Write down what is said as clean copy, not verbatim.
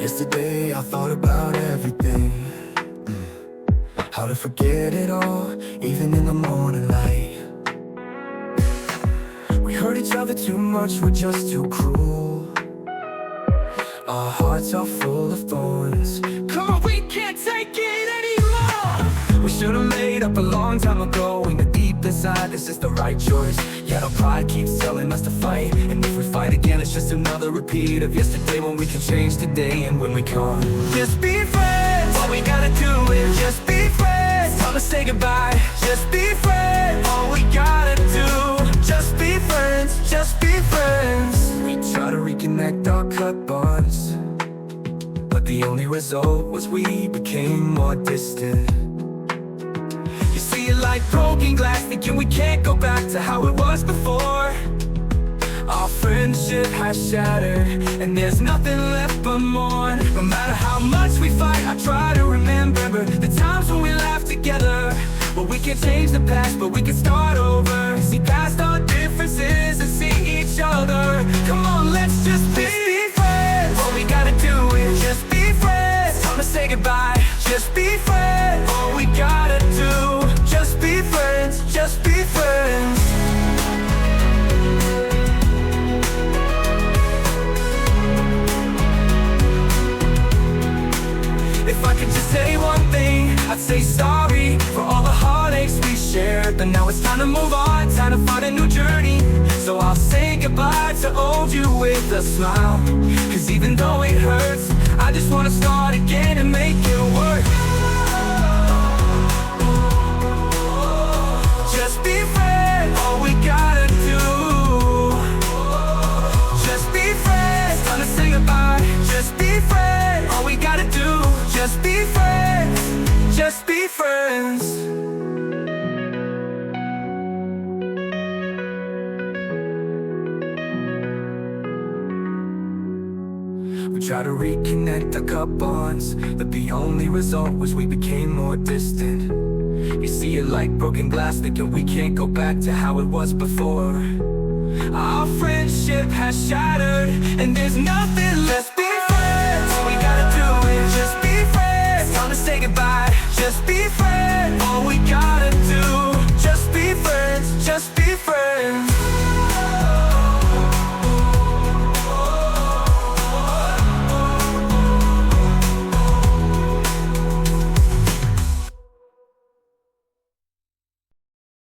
Yesterday I thought about everything, how to forget it all, even in the morning light. We hurt each other too much, we're just too cruel. Our hearts are full of thorns. Come on, we can't take it anymore. We should've made up a long time ago. We know deep inside this is the right choice. Yet our pride keeps telling us to fight. And if we fight again, it's just another repeat of yesterday, when we can change today and when we can't. Just be friends, all we gotta do is just be friends. Time to say goodbye, just be friends. All we gotta do, just be friends, just be friends. We try to reconnect our cut bonds, but the only result was we became more distant. You see it like broken glass, thinking we can't go back to how it was before. Our friendship has shattered, and there's nothing left but mourn. No matter how much we fight, I try to remember the times when we laughed together. Well, we can't change the past, but we can start over. See past our differences and see each other. Come on, let's just be friends. All we gotta do is just be friends. Time to say goodbye, just be friends. All we gotta do, just be friends, just be friends. If I could just say one thing, I'd say sorry for all the heartaches we shared. But now it's time to move on, time to find a new journey. So I'll say goodbye to old you with a smile. Cause even though it hurts, I just wanna start again and make it work. Just be friends, all we gotta do. Just be friends, time to say goodbye. Just be friends, all we gotta do. Just be friends, just be friends. We try to reconnect our cup bonds, but the only result was we became more distant. You see it like broken glass, thinking we can't go back to how it was before. Our friendship has shattered, and there's nothing left. Be friends, all we gotta do is just be friends. Time to say goodbye, just be friends. All we